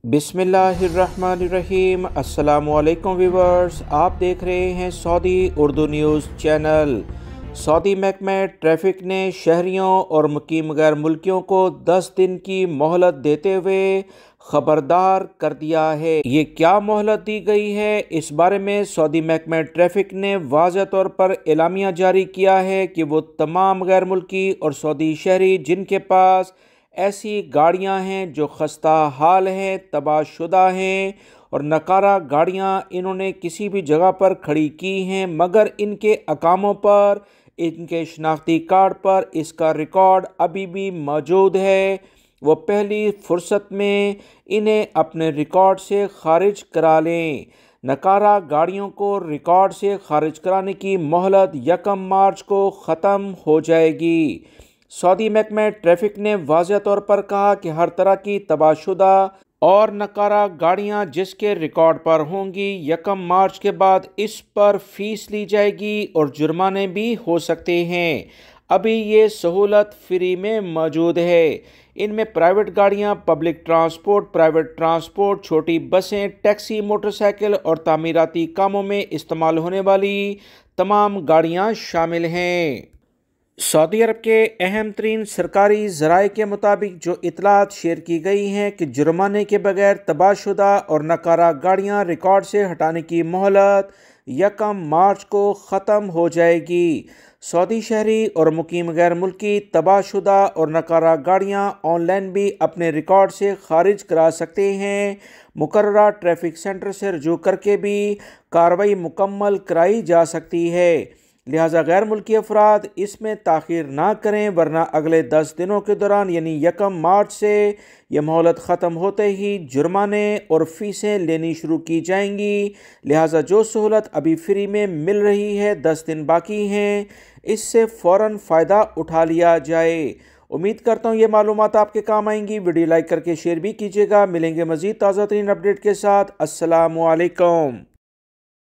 बिस्मिल्लाहिर्रहमानिर्रहीम। अस्सलामुअलैकुम व्यूवर्स, आप देख रहे हैं Saudi Urdu news channel. Saudi महकमा ट्रैफिक ने शहरियों और मुकीम गैर मुल्कियों को 10 दिन की मोहलत देते हुए खबरदार कर दिया है। ये क्या मोहलत दी गई है, इस बारे में सऊदी महकमा ट्रैफिक ने वाज़ेह तौर पर एलामिया जारी किया है कि वो तमाम गैर मुल्की और सऊदी शहरी जिनके पास ऐसी गाड़ियां हैं जो खस्ता हाल हैं, तबाहशुदा हैं और नकारा गाड़ियां इन्होंने किसी भी जगह पर खड़ी की हैं, मगर इनके अकामों पर, इनके शनाख्ती कार्ड पर इसका रिकॉर्ड अभी भी मौजूद है, वो पहली फुर्सत में इन्हें अपने रिकॉर्ड से खारिज करा लें। नकारा गाड़ियों को रिकॉर्ड से खारिज कराने की मोहलत 1 मार्च को ख़त्म हो जाएगी। सऊदी महकमा ट्रैफिक ने वाज़ेह तौर पर कहा कि हर तरह की तबाहशुदा और नकारा गाड़ियां जिसके रिकॉर्ड पर होंगी 1 मार्च के बाद इस पर फीस ली जाएगी और जुर्माने भी हो सकते हैं। अभी ये सहूलत फ्री में मौजूद है। इनमें प्राइवेट गाड़ियां, पब्लिक ट्रांसपोर्ट, प्राइवेट ट्रांसपोर्ट, छोटी बसें, टैक्सी, मोटरसाइकिल और तामीराती कामों में इस्तेमाल होने वाली तमाम गाड़ियां शामिल हैं। सऊदी अरब के अहम तरीन सरकारी ज़राए के मुताबिक जो इतलात शेयर की गई हैं कि जुर्माने के बगैर तबाहशुदा और नकारा गाड़ियां रिकॉर्ड से हटाने की मोहलत 1 मार्च को ख़त्म हो जाएगी। सऊदी शहरी और मुकीम गैर मुल्की तबाहशुदा और नकारा गाड़ियां ऑनलाइन भी अपने रिकॉर्ड से खारिज करा सकते हैं। मुकर्ररा ट्रैफिक सेंटर से रजू करके भी कार्रवाई मुकम्मल कराई जा सकती है। लिहाजा गैर मुल्की अफराद इसमें ताख़ीर ना करें, वरना अगले 10 दिनों के दौरान यानी 1 मार्च से यह मोहलत ख़त्म होते ही जुर्माने और फ़ीसें लेनी शुरू की जाएंगी। लिहाजा जो सहूलत अभी फ्री में मिल रही है, 10 दिन बाकी हैं, इससे फ़ौरन फ़ायदा उठा लिया जाए। उम्मीद करता हूँ ये मालूमात आपके काम आएंगी। वीडियो लाइक करके शेयर भी कीजिएगा। मिलेंगे मज़ीद ताज़ा तरीन अपडेट के साथ। अस्सलामु अलैकुम।